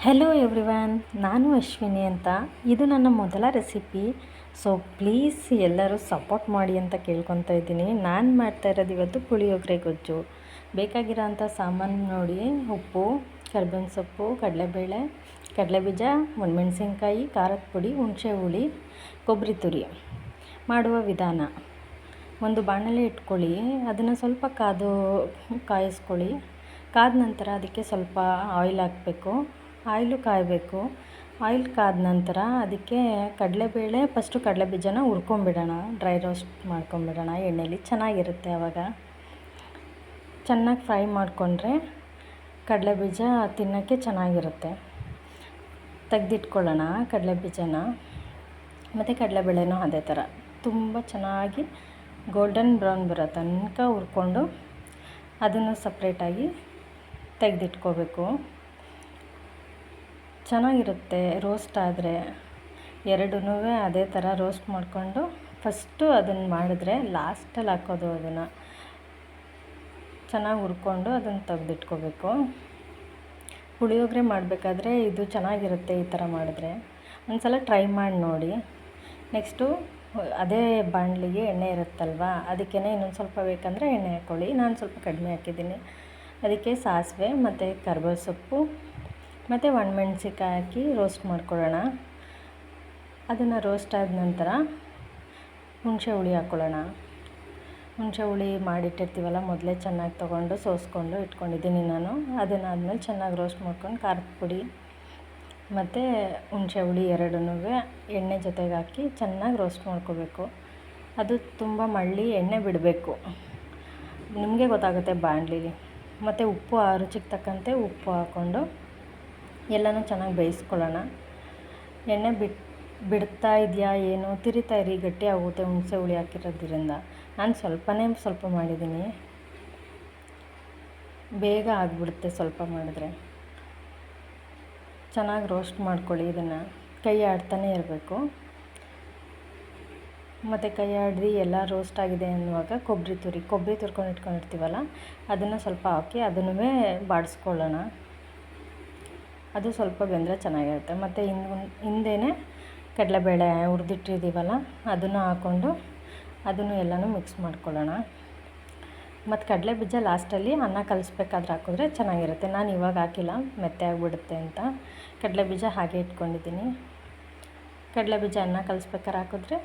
Hello everyone, ನಾನು ಅಶ್ವಿನಿ ಅಂತ. ಇದು ನನ್ನ ಮೊದಲ ರೆಸಿಪಿ. ಸೊ ಪ್ಲೀಸ್ ಎಲ್ಲರೂ ಸಪೋರ್ಟ್ ಮಾಡಿ ಅಂತ ಕೇಳ್ಕೊತಾ ಇದ್ದೀನಿ. ನಾನು ಮಾಡ್ತಾ ಇರೋದು ಇವತ್ತು ಪುಳಿಯೋಗರೆ ಗೊಜ್ಜು. ಬೇಕಾಗಿರೋಂಥ ಸಾಮಾನು ನೋಡಿ: ಉಪ್ಪು, ಕರಿಬೇವಿನ ಸೊಪ್ಪು, ಕಡಲೆಬೇಳೆ, ಕಡಲೆಬೀಜ, ಒಣಮೆಣಸಿನ್ಕಾಯಿ, ಖಾರದ ಪುಡಿ, ಹುಣಸೆ ಹುಳಿ, ಕೊಬ್ಬರಿ ತುರಿ. ಮಾಡುವ ವಿಧಾನ: ಒಂದು ಬಾಣಲೆ ಇಟ್ಕೊಳ್ಳಿ, ಅದನ್ನು ಸ್ವಲ್ಪ ಕಾಯಿಸ್ಕೊಳ್ಳಿ. ಕಾದ ನಂತರ ಅದಕ್ಕೆ ಸ್ವಲ್ಪ ಆಯಿಲ್ ಹಾಕಬೇಕು. ಆಯಿಲು ಕಾಯಬೇಕು. ಆಯಿಲ್ ಕಾದ ನಂತರ ಅದಕ್ಕೆ ಕಡಲೆಬೇಳೆ, ಫಸ್ಟು ಕಡಲೆಬೀಜನ ಹುರ್ಕೊಂಬಿಡೋಣ, ಡ್ರೈ ರೋಸ್ಟ್ ಮಾಡ್ಕೊಂಬಿಡೋಣ ಎಣ್ಣೆಲಿ. ಚೆನ್ನಾಗಿರುತ್ತೆ ಆವಾಗ. ಚೆನ್ನಾಗಿ ಫ್ರೈ ಮಾಡಿಕೊಂಡ್ರೆ ಕಡಲೆಬೀಜ ತಿನ್ನೋಕ್ಕೆ ಚೆನ್ನಾಗಿರುತ್ತೆ. ತೆಗೆದಿಟ್ಕೊಳ್ಳೋಣ ಕಡಲೆಬೀಜನ. ಮತ್ತು ಕಡಲೆಬೇಳೆನೂ ಅದೇ ಥರ ತುಂಬ ಚೆನ್ನಾಗಿ ಗೋಲ್ಡನ್ ಬ್ರೌನ್ ಬರೋ ತನಕ ಹುರ್ಕೊಂಡು ಅದನ್ನು ಸಪ್ರೇಟಾಗಿ ತೆಗೆದಿಟ್ಕೋಬೇಕು. ಚೆನ್ನಾಗಿರುತ್ತೆ ರೋಸ್ಟ್ ಆದರೆ. ಎರಡೂ ಅದೇ ಥರ ರೋಸ್ಟ್ ಮಾಡಿಕೊಂಡು ಫಸ್ಟು ಅದನ್ನು ಮಾಡಿದ್ರೆ ಲಾಸ್ಟಲ್ಲಿ ಹಾಕೋದು. ಅದನ್ನು ಚೆನ್ನಾಗಿ ಹುರ್ಕೊಂಡು ಅದನ್ನು ತೆಗೆದಿಟ್ಕೋಬೇಕು. ಪುಳಿಯೋಗರೆ ಮಾಡಬೇಕಾದ್ರೆ ಇದು ಚೆನ್ನಾಗಿರುತ್ತೆ ಈ ಥರ ಮಾಡಿದ್ರೆ. ಒಂದು ಸಲ ಟ್ರೈ ಮಾಡಿ ನೋಡಿ. ನೆಕ್ಸ್ಟು ಅದೇ ಬಾಣಲಿಗೆ ಎಣ್ಣೆ ಇರುತ್ತಲ್ವ, ಅದಕ್ಕೇ ಇನ್ನೊಂದು ಸ್ವಲ್ಪ ಬೇಕಂದರೆ ಎಣ್ಣೆ ಹಾಕ್ಕೊಳ್ಳಿ. ನಾನು ಸ್ವಲ್ಪ ಕಡಿಮೆ ಹಾಕಿದ್ದೀನಿ. ಅದಕ್ಕೆ ಸಾಸಿವೆ ಮತ್ತು ಕರಿಬೇವು ಸೊಪ್ಪು ಮತ್ತು ಒಣಮೆಣ್ಸಿನ್ಕಾಯಿ ಹಾಕಿ ರೋಸ್ಟ್ ಮಾಡ್ಕೊಳ್ಳೋಣ. ಅದನ್ನು ರೋಸ್ಟ್ ಆದ ನಂತರ ಹುಣಸೆ ಹುಳಿ ಹಾಕ್ಕೊಳ್ಳೋಣ. ಹುಣಸೆ ಹುಳಿ ಮಾಡಿಟ್ಟಿರ್ತೀವಲ್ಲ, ಮೊದಲೇ ಚೆನ್ನಾಗಿ ತೊಗೊಂಡು ಸೋಸ್ಕೊಂಡು ಇಟ್ಕೊಂಡಿದ್ದೀನಿ ನಾನು. ಅದನ್ನಾದ್ಮೇಲೆ ಚೆನ್ನಾಗಿ ರೋಸ್ಟ್ ಮಾಡ್ಕೊಂಡು ಖಾರದ ಪುಡಿ ಮತ್ತು ಹುಣಸೆ ಹುಳಿ ಎರಡೂ ಎಣ್ಣೆ ಜೊತೆಗೆ ಹಾಕಿ ಚೆನ್ನಾಗಿ ರೋಸ್ಟ್ ಮಾಡ್ಕೋಬೇಕು. ಅದು ತುಂಬ ಮಳ್ಳಿ ಎಣ್ಣೆ ಬಿಡಬೇಕು, ನಿಮಗೆ ಗೊತ್ತಾಗುತ್ತೆ ಬಾಣಲಿಲಿ. ಮತ್ತು ಉಪ್ಪು ರುಚಿಗೆ ತಕ್ಕಂತೆ ಉಪ್ಪು ಹಾಕ್ಕೊಂಡು ಎಲ್ಲನೂ ಚೆನ್ನಾಗಿ ಬೇಯಿಸ್ಕೊಳ್ಳೋಣ. ಎಣ್ಣೆ ಬಿಡ್ತಾ ಇದೆಯಾ ಏನು, ತಿರಿತಾ ಇರಿ, ಗಟ್ಟಿ ಆಗುತ್ತೆ ಹುಣಸೆ ಹುಳಿ ಹಾಕಿರೋದ್ರಿಂದ. ನಾನು ಸ್ವಲ್ಪ ಮಾಡಿದ್ದೀನಿ, ಬೇಗ ಆಗಿಬಿಡುತ್ತೆ ಸ್ವಲ್ಪ ಮಾಡಿದ್ರೆ. ಚೆನ್ನಾಗಿ ರೋಸ್ಟ್ ಮಾಡ್ಕೊಳ್ಳಿ. ಇದನ್ನು ಕೈ ಆಡ್ತಾನೆ ಇರಬೇಕು. ಮತ್ತು ಕೈ ಆಡಿ ಎಲ್ಲ ರೋಸ್ಟ್ ಆಗಿದೆ ಅನ್ನುವಾಗ ಕೊಬ್ಬರಿ ತುರ್ಕೊಂಡು ಇಟ್ಕೊಂಡಿರ್ತೀವಲ್ಲ, ಅದನ್ನು ಸ್ವಲ್ಪ ಹಾಕಿ ಅದನ್ನು ಬಾಡಿಸ್ಕೊಳ್ಳೋಣ. ಅದು ಸ್ವಲ್ಪ ಬೆಂದರೆ ಚೆನ್ನಾಗಿರುತ್ತೆ. ಮತ್ತು ಹಿಂದೆಯೇ ಕಡಲೆಬೇಳೆ ಹುರಿದಿಟ್ಟಿದ್ದೀವಲ್ಲ, ಅದನ್ನು ಹಾಕ್ಕೊಂಡು ಅದನ್ನು ಎಲ್ಲನೂ ಮಿಕ್ಸ್ ಮಾಡ್ಕೊಳ್ಳೋಣ. ಮತ್ತು ಕಡಲೆಬೀಜ ಲಾಸ್ಟಲ್ಲಿ ಅನ್ನ ಕಲಿಸ್ಬೇಕಾದ್ರೆ ಹಾಕಿದ್ರೆ ಚೆನ್ನಾಗಿರುತ್ತೆ. ನಾನು ಇವಾಗ ಹಾಕಿಲ್ಲ, ಮೆತ್ತೆ ಆಗಿಬಿಡುತ್ತೆ ಅಂತ ಕಡಲೆಬೀಜ ಹಾಗೆ ಇಟ್ಕೊಂಡಿದ್ದೀನಿ. ಕಡಲೆಬೀಜ ಅನ್ನ ಕಲಿಸ್ಬೇಕಾದ್ರೆ ಹಾಕಿದ್ರೆ